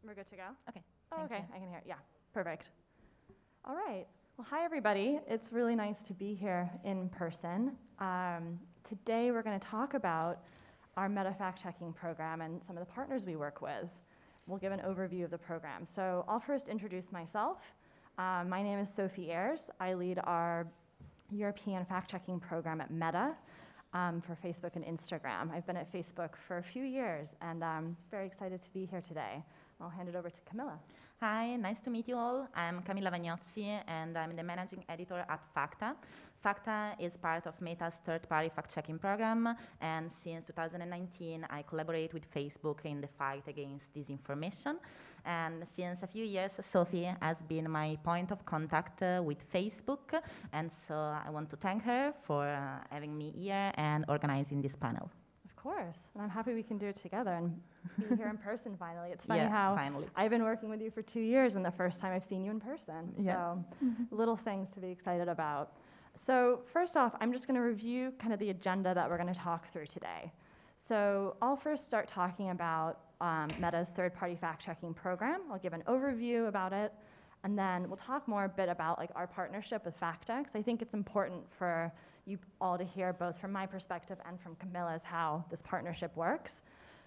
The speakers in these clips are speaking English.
We're good to go? Okay. Oh, okay, you. I can hear it. Yeah, perfect. All right. Well, hi, everybody. It's really nice to be here in person. Today, we're going to talk about our Meta fact-checking program and some of the partners we work with. We'll give an overview of the program. So I'll first introduce myself. My name is Sophie Eyears. I lead our European fact-checking program at Meta for Facebook and Instagram. I've been at Facebook for a few years, and I'm very excited to be here today. I'll hand it over to Camilla. Hi, nice to meet you all. I'm Camilla Vagnozzi, and I'm the managing editor at Facta. Facta is part of Meta's third-party fact-checking program, and since 2019, I collaborate with Facebook in the fight against disinformation. And since a few years, Sophie has been my point of contact with Facebook, and so I want to thank her for having me here and organizing this panel. Of course, and I'm happy we can do it together and be here in person finally. It's funny how finally. I've been working with you for 2 years, and the first time I've seen you in person. Yeah. So little things to be excited about. So first off, I'm just going to review kind of the agenda that we're going to talk through today. So I'll first start talking about Meta's third-party fact-checking program. I'll give an overview about it, and then we'll talk more a bit about like our partnership with Facta, because I think it's important for you all to hear both from my perspective and from Camilla's how this partnership works.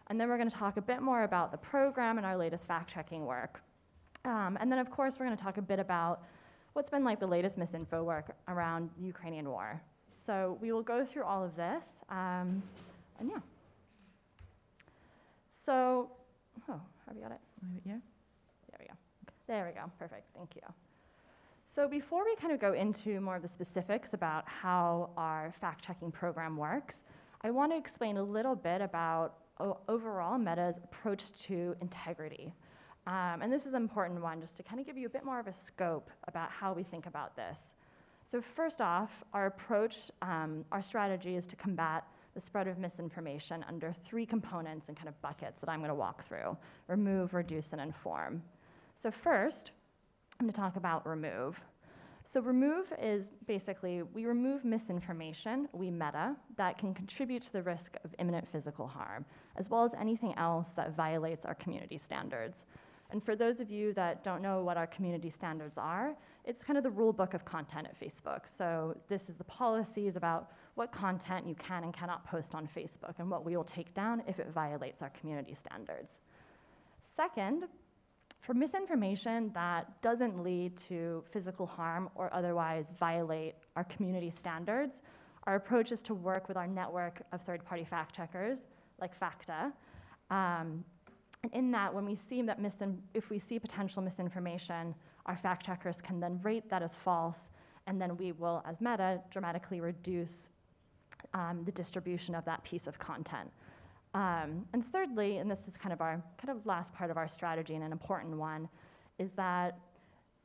And then we're going to talk a bit more about the program and our latest fact-checking work. And then, of course, we're going to talk a bit about what's been like the latest misinfo work around the Ukrainian war. So we will go through all of this, and yeah. So, have you got it? Maybe here? There we go. There we go, perfect, thank you. So before we kind of go into more of the specifics about how our fact-checking program works, I want to explain a little bit about overall Meta's approach to integrity. And this is an important one, just to kind of give you a bit more of a scope about how we think about this. So first off, our approach, our strategy is to combat the spread of misinformation under 3 components and kind of buckets that I'm going to walk through: remove, reduce, and inform. So first, I'm going to talk about remove. So remove is basically, we remove misinformation, we Meta, that can contribute to the risk of imminent physical harm, as well as anything else that violates our community standards. And for those of you that don't know what our community standards are, it's kind of the rule book of content at Facebook. So this is the policies about what content you can and cannot post on Facebook and what we will take down if it violates our community standards. Second, for misinformation that doesn't lead to physical harm or otherwise violate our community standards, our approach is to work with our network of third-party fact-checkers, like Facta. And in that, when we see that if we see potential misinformation, our fact-checkers can then rate that as false, and then we will, as Meta, dramatically reduce the distribution of that piece of content. And thirdly, and this is kind of last part of our strategy and an important one, is that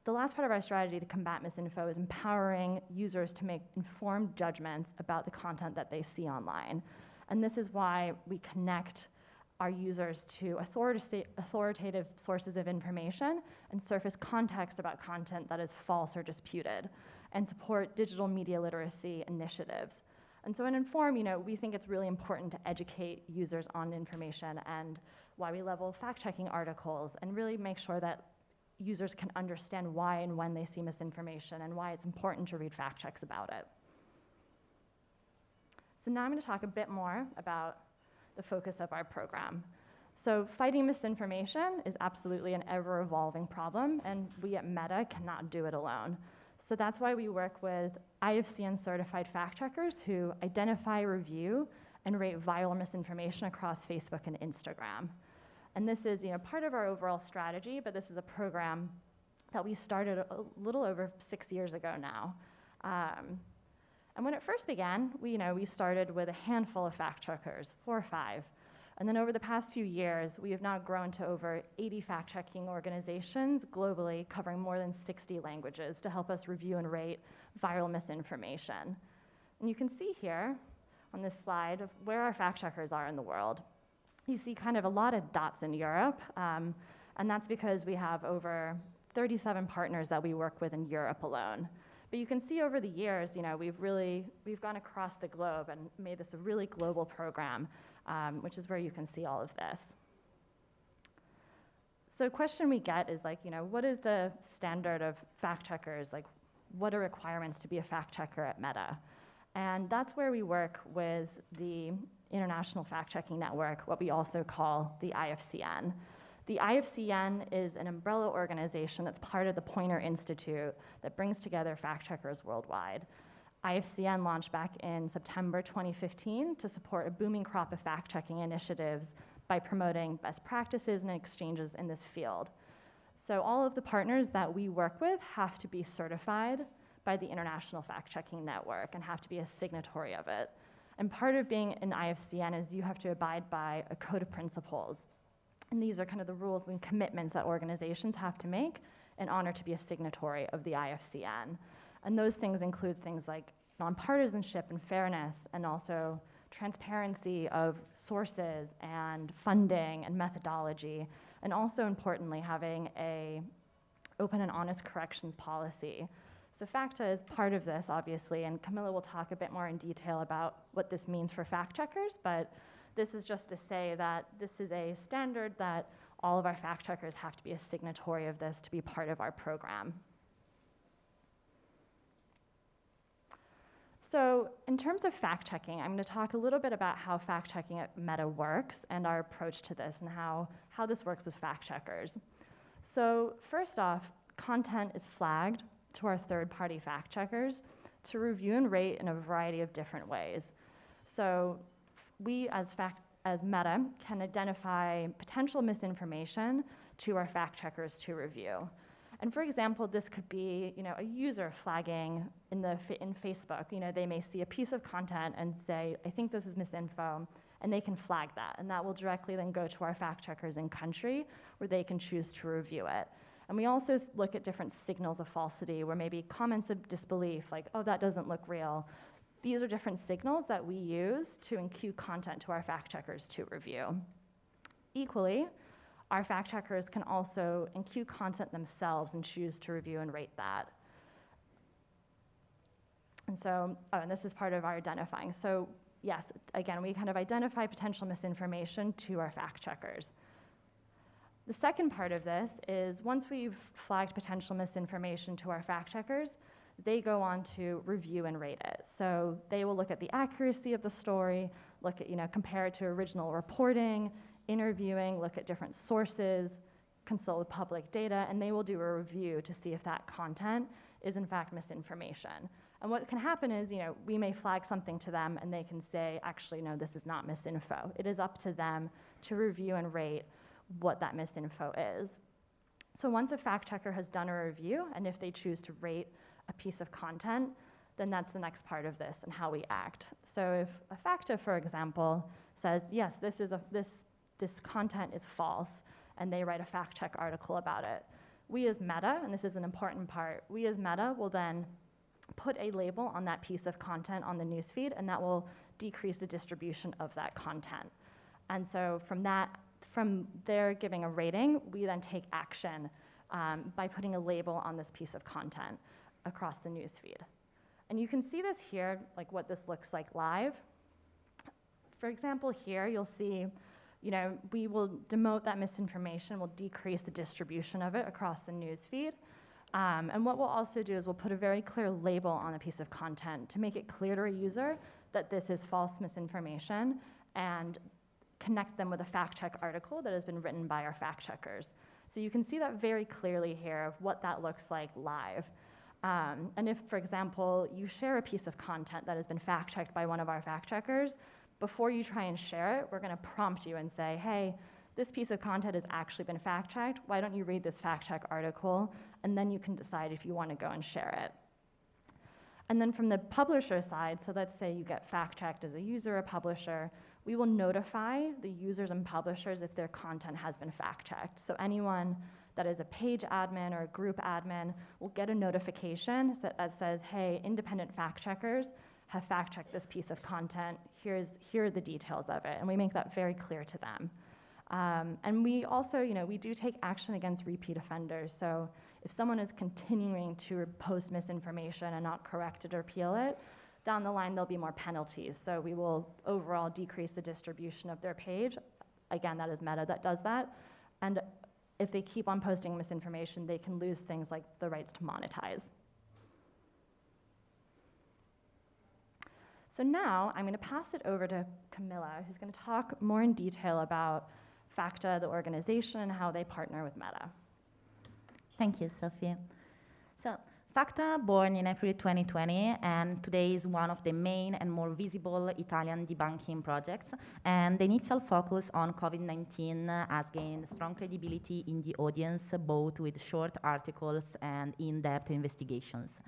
the last part of our strategy to combat misinfo is empowering users to make informed judgments about the content that they see online. And this is why we connect our users to authoritative sources of information and surface context about content that is false or disputed, and support digital media literacy initiatives. And so in Inform, we think it's really important to educate users on information and why we level fact-checking articles and really make sure that users can understand why and when they see misinformation and why it's important to read fact checks about it. So now I'm going to talk a bit more about the focus of our program. So fighting misinformation is absolutely an ever-evolving problem, and we at Meta cannot do it alone. So that's why we work with IFCN certified fact checkers who identify, review, and rate viral misinformation across Facebook and Instagram. And this is part of our overall strategy, but this is a program that we started a little over 6 years ago now. And when it first began, we started with a handful of fact checkers, 4 or 5. And then over the past few years, we have now grown to over 80 fact-checking organizations globally, covering more than 60 languages to help us review and rate viral misinformation. And you can see here on this slide of where our fact-checkers are in the world. You see kind of a lot of dots in Europe, and that's because we have over 37 partners that we work with in Europe alone. But you can see over the years, we've gone across the globe and made this a really global program, which is where you can see all of this. So a question we get is like, what is the standard of fact checkers? Like, what are requirements to be a fact checker at Meta? And that's where we work with the International Fact Checking Network, what we also call the IFCN. The IFCN is an umbrella organization that's part of the Poynter Institute that brings together fact checkers worldwide. IFCN launched back in September 2015 to support a booming crop of fact checking initiatives by promoting best practices and exchanges in this field. So all of the partners that we work with have to be certified by the International Fact Checking Network and have to be a signatory of it. And part of being an IFCN is you have to abide by a code of principles. And these are kind of the rules and commitments that organizations have to make in order to be a signatory of the IFCN. And those things include things like nonpartisanship and fairness, and also transparency of sources and funding and methodology, and also importantly, having an open and honest corrections policy. So FACTA is part of this, obviously, and Camilla will talk a bit more in detail about what this means for fact checkers, but this is just to say that this is a standard that all of our fact checkers have to be a signatory of this to be part of our program. So in terms of fact checking, I'm going to talk a little bit about how fact checking at Meta works and our approach to this and how this works with fact checkers. So first off, content is flagged to our third-party fact checkers to review and rate in a variety of different ways. So we as Meta can identify potential misinformation to our fact checkers to review. And for example, this could be, a user flagging in Facebook. They may see a piece of content and say, I think this is misinfo, and they can flag that. And that will directly then go to our fact checkers in country where they can choose to review it. And we also look at different signals of falsity where maybe comments of disbelief, like, oh, that doesn't look real. These are different signals that we use to enqueue content to our fact checkers to review. Equally, our fact checkers can also enqueue content themselves and choose to review and rate that. And so, and this is part of our identifying. So yes, again, we kind of identify potential misinformation to our fact checkers. The second part of this is once we've flagged potential misinformation to our fact checkers, they go on to review and rate it. So they will look at the accuracy of the story, look at, compare it to original reporting, interviewing, look at different sources, consult with public data, and they will do a review to see if that content is in fact misinformation. And what can happen is, we may flag something to them and they can say, actually, no, this is not misinfo. It is up to them to review and rate what that misinfo is. So once a fact checker has done a review, and if they choose to rate a piece of content, then that's the next part of this and how we act. So if a FACTA, for example, says, yes, this content is false, and they write a fact check article about it, we as Meta, and this is an important part, we as Meta will then put a label on that piece of content on the newsfeed, and that will decrease the distribution of that content. And so from there giving a rating, we then take action by putting a label on this piece of content across the newsfeed. And you can see this here, like what this looks like live. For example, here you'll see, we will demote that misinformation, we'll decrease the distribution of it across the newsfeed. And what we'll also do is we'll put a very clear label on a piece of content to make it clear to a user that this is false misinformation, and connect them with a fact check article that has been written by our fact checkers. So you can see that very clearly here of what that looks like live. And if, for example, you share a piece of content that has been fact checked by one of our fact checkers, before you try and share it, we're going to prompt you and say, hey, this piece of content has actually been fact checked. Why don't you read this fact check article? And then you can decide if you want to go and share it. And then from the publisher side, so let's say you get fact checked as a user or publisher, we will notify the users and publishers if their content has been fact checked. So anyone that is a page admin or a group admin will get a notification that says, hey, independent fact checkers have fact checked this piece of content. Here are the details of it. And we make that very clear to them. And we also, we do take action against repeat offenders. So if someone is continuing to post misinformation and not correct it or appeal it, down the line there'll be more penalties. So we will overall decrease the distribution of their page. Again, that is Meta that does that. And if they keep on posting misinformation, they can lose things like the rights to monetize. So now I'm going to pass it over to Camilla, who's going to talk more in detail about Facta, the organization, and how they partner with Meta. Thank you, Sophie. So, Facta, born in April 2020, and today is one of the main and more visible Italian debunking projects, and the initial focus on COVID-19 has gained strong credibility in the audience, both with short articles and in-depth investigations.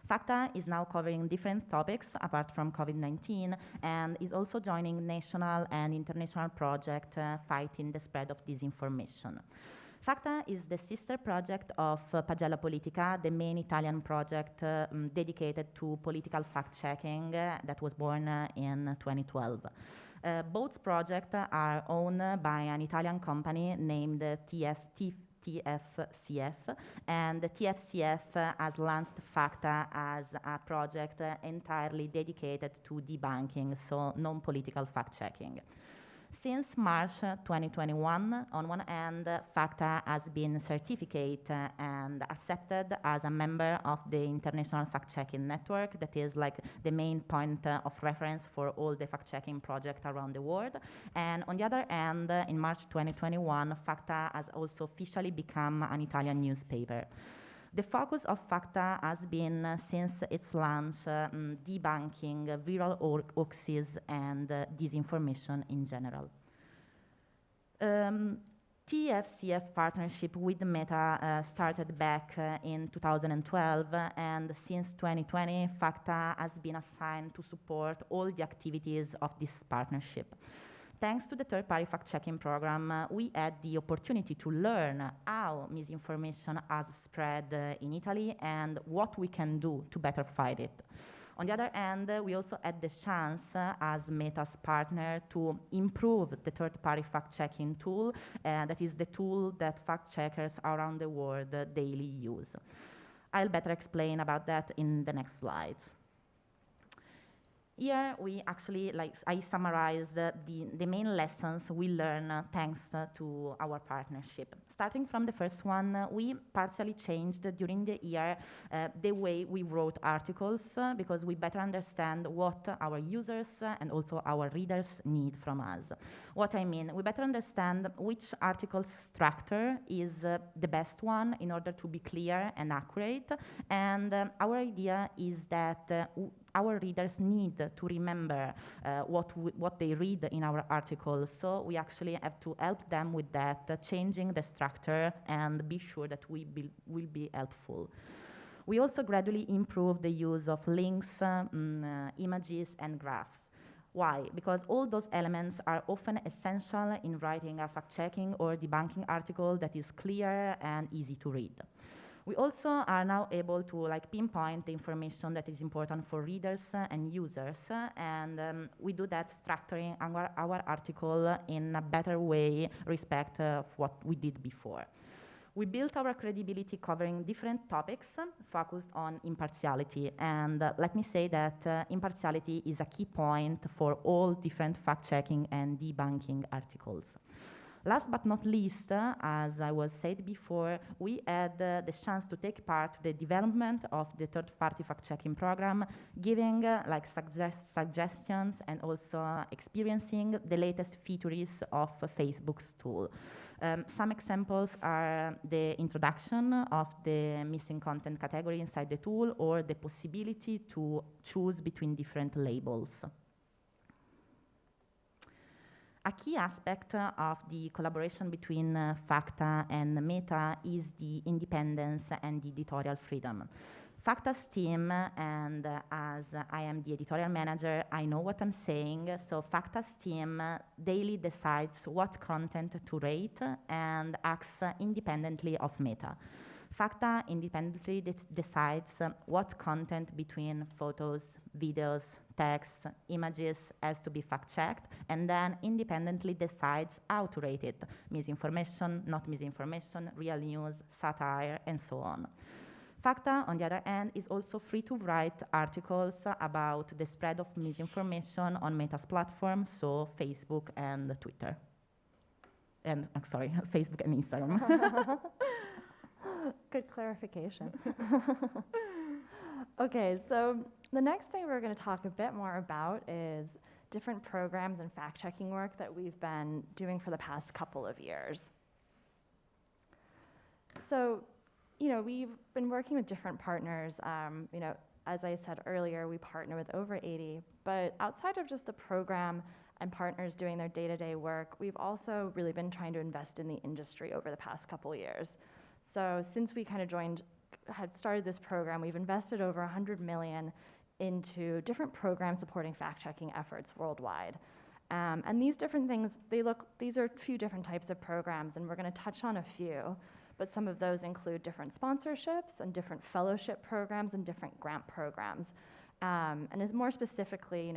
Facta is now covering different topics apart from COVID-19 and is also joining national and international projects fighting the spread of disinformation. Facta is the sister project of Pagella Politica, the main Italian project dedicated to political fact-checking that was born in 2012. Both projects are owned by an Italian company named TFCF, and the TFCF has launched Facta as a project entirely dedicated to debunking, so non-political fact-checking. Since March 2021, on one hand, Facta has been certificated and accepted as a member of the International Fact-Checking Network, that is like the main point of reference for all the fact-checking projects around the world. And on the other hand, in March 2021, Facta has also officially become an Italian newspaper. The focus of Facta has been, since its launch, debunking viral hoaxes and disinformation in general. TFCF partnership with Meta started back in 2012, and since 2020, Facta has been assigned to support all the activities of this partnership. Thanks to the third-party fact-checking program, we had the opportunity to learn how misinformation has spread in Italy and what we can do to better fight it. On the other hand, we also had the chance, as Meta's partner, to improve the third-party fact-checking tool, that is the tool that fact-checkers around the world daily use. I'll better explain about that in the next slides. Here we actually, I summarized the main lessons we learned thanks to our partnership. Starting from the first one, we partially changed during the year the way we wrote articles because we better understand what our users and also our readers need from us. What I mean, we better understand which article structure is the best one in order to be clear and accurate, and our idea is that our readers need to remember what they read in our articles, so we actually have to help them with that, changing the structure and be sure that we will be helpful. We also gradually improve the use of links, images, and graphs. Why? Because all those elements are often essential in writing a fact-checking or debunking article that is clear and easy to read. We also are now able to pinpoint the information that is important for readers and users, and we do that structuring our article in a better way, respect of what we did before. We built our credibility covering different topics focused on impartiality, and let me say that impartiality is a key point for all different fact-checking and debunking articles. Last but not least, as I was said before, we had the chance to take part in the development of the third-party fact-checking program, giving suggestions and also experiencing the latest features of Facebook's tool. Some examples are the introduction of the missing content category inside the tool, or the possibility to choose between different labels. A key aspect of the collaboration between Facta and Meta is the independence and the editorial freedom. Facta's team, and as I am the editorial manager, I know what I'm saying, so Facta's team daily decides what content to rate and acts independently of Meta. Facta independently decides what content between photos, videos, text, images has to be fact-checked, and then independently decides how to rate it: misinformation, not misinformation, real news, satire, and so on. Facta, on the other hand, is also free to write articles about the spread of misinformation on Meta's platforms, so Facebook and Twitter. and sorry, Facebook and Instagram. Good clarification. Okay, so the next thing we're going to talk a bit more about is different programs and fact-checking work that we've been doing for the past couple of years. So, we've been working with different partners. As I said earlier, we partner with over 80, but outside of just the program and partners doing their day-to-day work, we've also really been trying to invest in the industry over the past couple of years. So since we had started this program, we've invested over 100 million into different programs supporting fact-checking efforts worldwide. And these different things, these are a few different types of programs, and we're going to touch on a few, but some of those include different sponsorships and different fellowship programs and different grant programs. And as more specifically,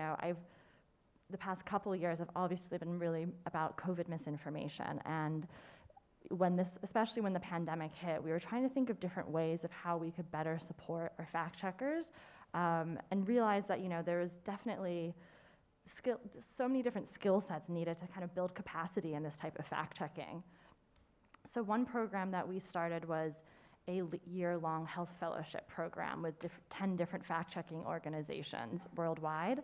the past couple of years have obviously been really about COVID misinformation, and especially when the pandemic hit, we were trying to think of different ways of how we could better support our fact checkers, and realize that there was definitely so many different skill sets needed to kind of build capacity in this type of fact checking. So one program that we started was a year-long health fellowship program with 10 different fact checking organizations worldwide.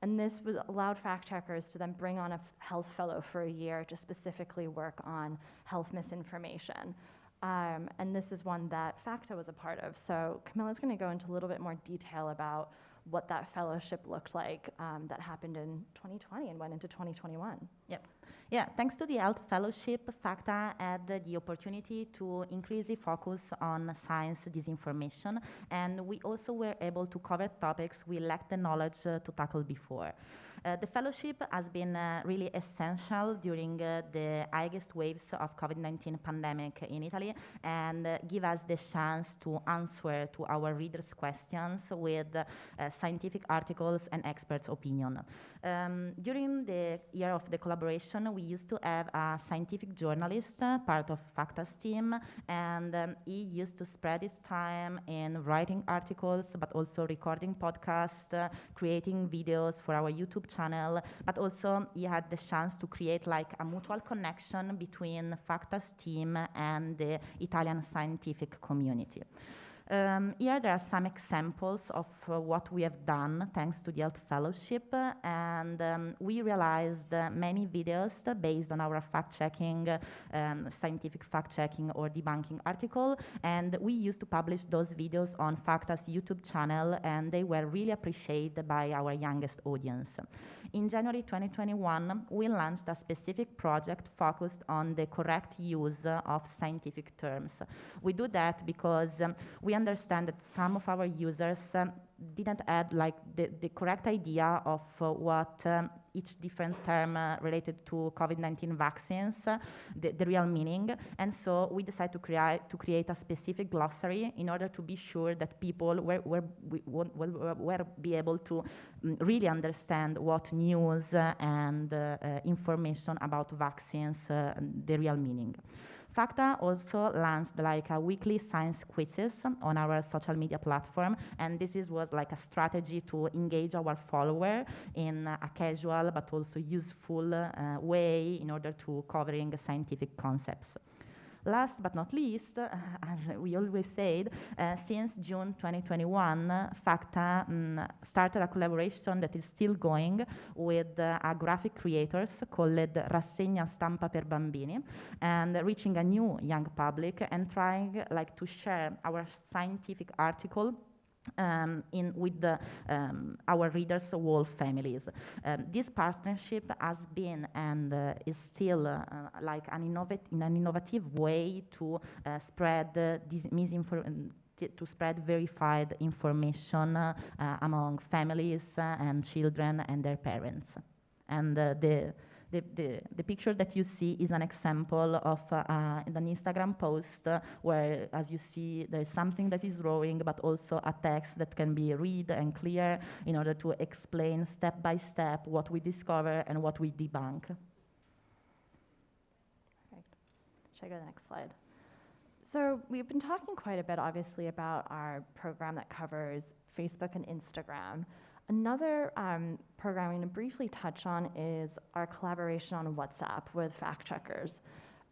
And this allowed fact checkers to then bring on a health fellow for a year to specifically work on health misinformation. And this is one that Facta was a part of. So Camilla's going to go into a little bit more detail about what that fellowship looked like that happened in 2020 and went into 2021. Yep. Yeah, thanks to the Health Fellowship, Facta had the opportunity to increase the focus on science disinformation, and we also were able to cover topics we lacked the knowledge to tackle before. The fellowship has been really essential during the highest waves of COVID-19 pandemic in Italy, and give us the chance to answer to our readers' questions with scientific articles and experts' opinion. During the year of the collaboration, we used to have a scientific journalist, part of Facta's team, and he used to spread his time in writing articles, but also recording podcasts, creating videos for our YouTube channel, but also he had the chance to create like a mutual connection between Facta's team and the Italian scientific community. Here there are some examples of what we have done thanks to the Health Fellowship, and we realized many videos based on our fact-checking, scientific fact-checking or debunking article, and we used to publish those videos on Facta's YouTube channel, and they were really appreciated by our youngest audience. In January 2021, we launched a specific project focused on the correct use of scientific terms. We do that because we understand that some of our users didn't have like the correct idea of what each different term related to COVID-19 vaccines, the real meaning, and so we decided to create a specific glossary in order to be sure that people were be able to really understand what news and information about vaccines, the real meaning. Facta also launched like a weekly science quizzes on our social media platform, and was like a strategy to engage our follower in a casual but also useful way in order to covering scientific concepts. Last but not least, as we always said, since June 2021, Facta started a collaboration that is still going with a graphic creators called Rassegna Stampa per Bambini, and reaching a new young public and trying like to share our scientific article with our readers' whole families. This partnership has been and is still like an innovative way to spread to spread verified information among families and children and their parents. And the picture that you see is an example of an Instagram post where, as you see, there is something that is drawing, but also a text that can be read and clear in order to explain step by step what we discover and what we debunk. Perfect. Should I go to the next slide? So we've been talking quite a bit, obviously, about our program that covers Facebook and Instagram. Another program I'm going to briefly touch on is our collaboration on WhatsApp with fact checkers.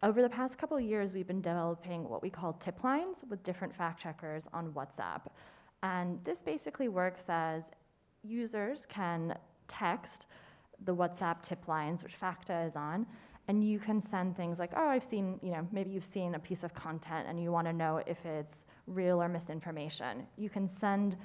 Over the past couple of years, we've been developing what we call tip lines with different fact checkers on WhatsApp. And this basically works as users can text the WhatsApp tip lines, which Facta is on, and you can send things like, oh, I've seen, maybe you've seen a piece of content and you want to know if it's real or misinformation. You can send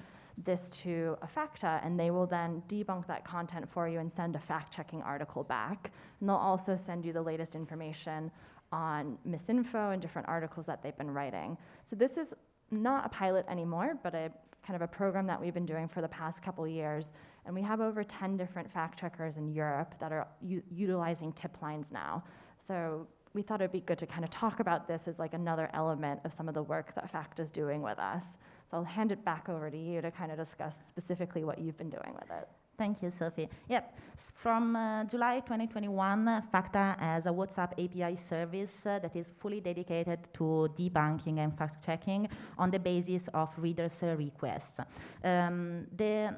this to a Facta, and they will then debunk that content for you and send a fact-checking article back. And they'll also send you the latest information on misinfo and different articles that they've been writing. So this is not a pilot anymore, but a kind of a program that we've been doing for the past couple of years. And we have over 10 different fact-checkers in Europe that are utilizing tip lines now. So we thought it'd be good to kind of talk about this as like another element of some of the work that Facta is doing with us. So I'll hand it back over to you to kind of discuss specifically what you've been doing with it. Thank you, Sophie. Yep, from July 2021, Facta has a WhatsApp API service that is fully dedicated to debunking and fact-checking on the basis of readers' requests. The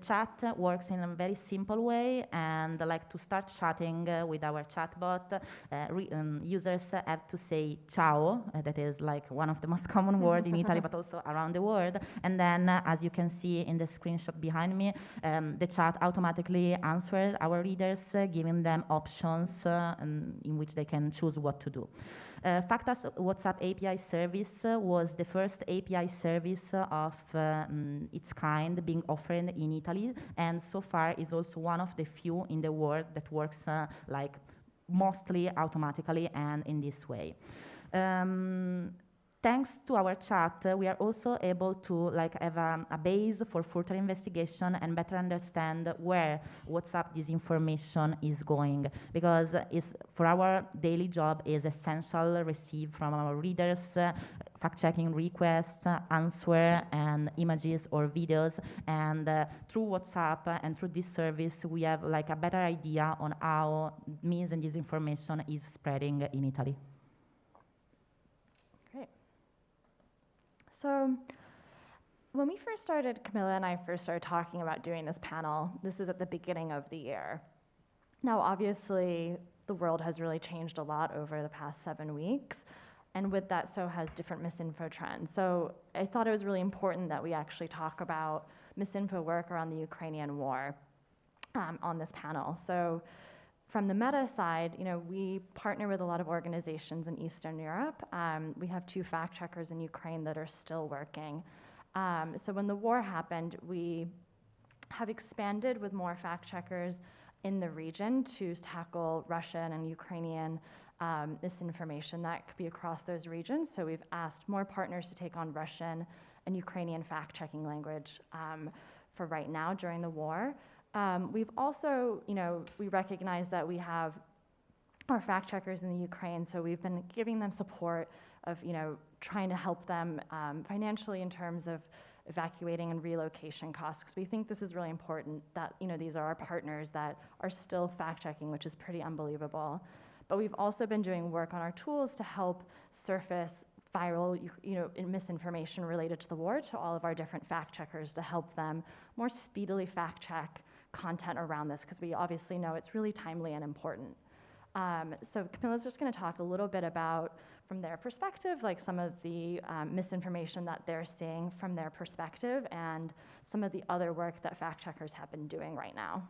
chat works in a very simple way, and like to start chatting with our chatbot, users have to say ciao, that is like one of the most common words in Italy, but also around the world. And then, as you can see in the screenshot behind me, the chat automatically answered our readers, giving them options in which they can choose what to do. Facta's WhatsApp API service was the first API service of its kind being offered in Italy, and so far is also one of the few in the world that works like mostly automatically and in this way. Thanks to our chat, we are also able to have a base for further investigation and better understand where WhatsApp disinformation is going, because for our daily job is essential receive from our readers fact-checking requests, answer, and images or videos, and through WhatsApp and through this service, we have a better idea on how mis and disinformation is spreading in Italy. So when we first started, Camilla and I first started talking about doing this panel, this is at the beginning of the year. Now, obviously, the world has really changed a lot over the past 7 weeks, and with that, so has different misinfo trends. So I thought it was really important that we actually talk about misinfo work around the Ukrainian war on this panel. So from the Meta side, we partner with a lot of organizations in Eastern Europe. We have 2 fact checkers in Ukraine that are still working. So when the war happened, we have expanded with more fact checkers in the region to tackle Russian and Ukrainian misinformation that could be across those regions. So we've asked more partners to take on Russian and Ukrainian fact checking language for right now during the war. We've also, we recognize that we have our fact checkers in the Ukraine, so we've been giving them support of, trying to help them financially in terms of evacuating and relocation costs, because we think this is really important that, these are our partners that are still fact checking, which is pretty unbelievable. But we've also been doing work on our tools to help surface viral, misinformation related to the war to all of our different fact checkers to help them more speedily fact check content around this, because we obviously know it's really timely and important. So Camilla's just going to talk a little bit about, from their perspective, some of the misinformation that they're seeing from their perspective and some of the other work that fact checkers have been doing right now.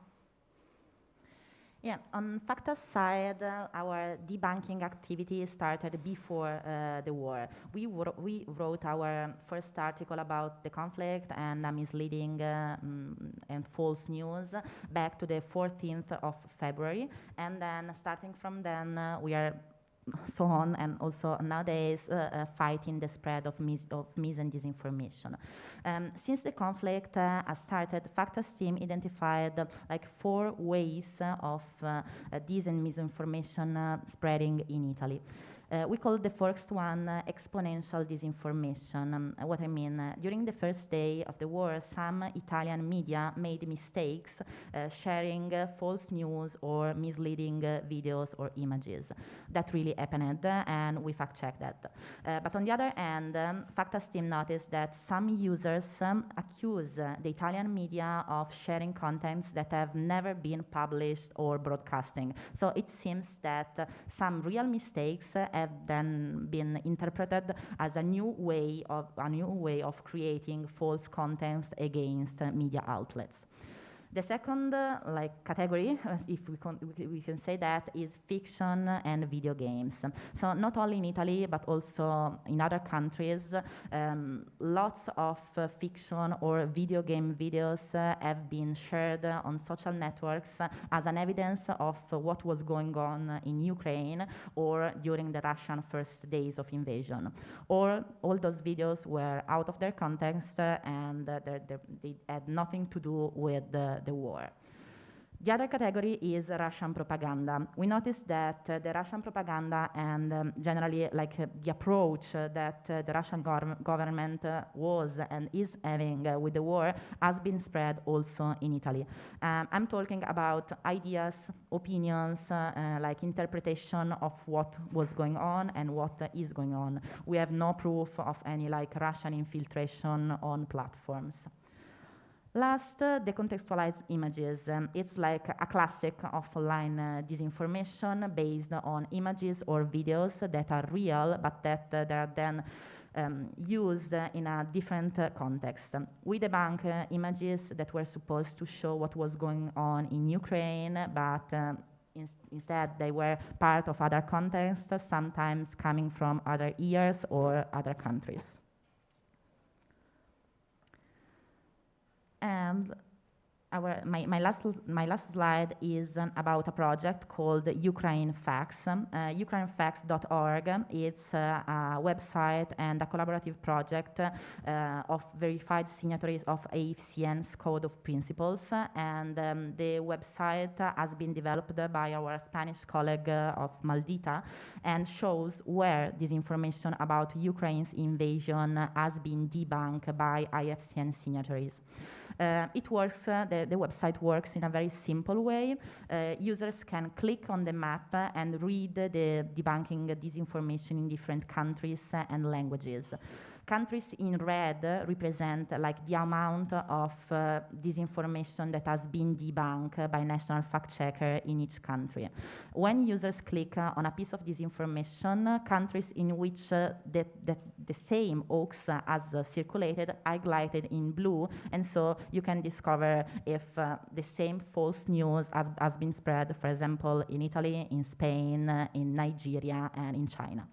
Yeah, on Facta's side, our debunking activity started before the war. We wrote our first article about the conflict and misleading and false news back to the 14th of February. And then starting from then, we are so on, and also nowadays fighting the spread of mis and disinformation. Since the conflict has started, Facta's team identified 4 ways of dis and misinformation spreading in Italy. We call the first one exponential disinformation. What I mean, during the first day of the war, some Italian media made mistakes sharing false news or misleading videos or images. That really happened, and we fact-checked that. But on the other hand, Facta's team noticed that some users accuse the Italian media of sharing contents that have never been published or broadcasting. So it seems that some real mistakes have then been interpreted as a new way of creating false content against media outlets. The second category, if we can say that, is fiction and video games. So not only in Italy, but also in other countries, lots of fiction or video game videos have been shared on social networks as an evidence of what was going on in Ukraine or during the Russian first days of invasion. Or all those videos were out of their context and they had nothing to do with the war. The other category is Russian propaganda. We noticed that the Russian propaganda and generally the approach that the Russian government was and is having with the war has been spread also in Italy. I'm talking about ideas, opinions, interpretation of what was going on and what is going on. We have no proof of any Russian infiltration on platforms. Last, decontextualized images. It's like a classic of online disinformation based on images or videos that are real, but that they are then used in a different context. We debunk images that were supposed to show what was going on in Ukraine, but instead they were part of other contexts, sometimes coming from other years or other countries. And my last slide is about a project called Ukraine Facts. Ukrainefacts.org. It's a website and a collaborative project of verified signatories of AFCN's Code of Principles. And the website has been developed by our Spanish colleague of Maldita and shows where disinformation about Ukraine's invasion has been debunked by AFCN signatories. It works, the website works in a very simple way. Users can click on the map and read the debunking disinformation in different countries and languages. Countries in red represent the amount of disinformation that has been debunked by national fact checker in each country. When users click on a piece of disinformation, countries in which the same hoax has circulated are highlighted in blue, and so you can discover if the same false news has been spread, for example, in Italy, in Spain, in Nigeria, and in China.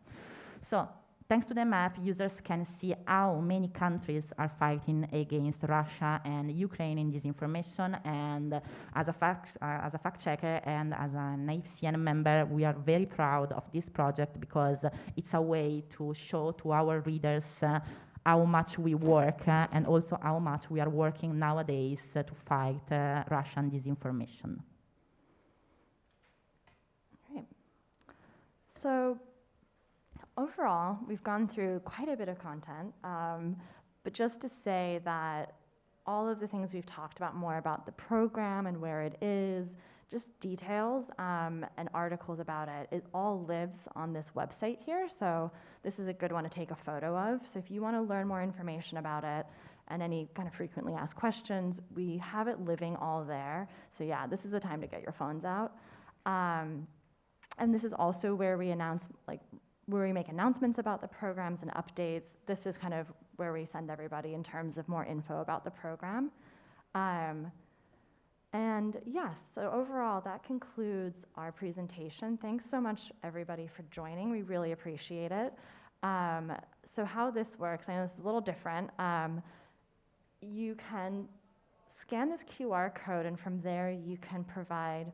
So, thanks to the map, users can see how many countries are fighting against Russia and Ukraine in disinformation. And as a fact checker and as an AFCN member, we are very proud of this project because it's a way to show to our readers how much we work and also how much we are working nowadays to fight Russian disinformation. Great. So, overall, we've gone through quite a bit of content, but just to say that all of the things we've talked about more about the program and where it is, just details and articles about it, it all lives on this website here. So this is a good one to take a photo of. So if you want to learn more information about it and any kind of frequently asked questions, we have it living all there. So yeah, this is the time to get your phones out. And this is also where we where we make announcements about the programs and updates. This is kind of where we send everybody in terms of more info about the program. And yes, so overall, that concludes our presentation. Thanks so much, everybody, for joining. We really appreciate it. So how this works, I know this is a little different. You can scan this QR code, and from there, you can provide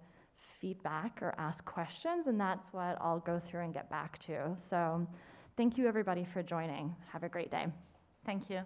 feedback or ask questions, and that's what I'll go through and get back to. So thank you, everybody, for joining. Have a great day. Thank you.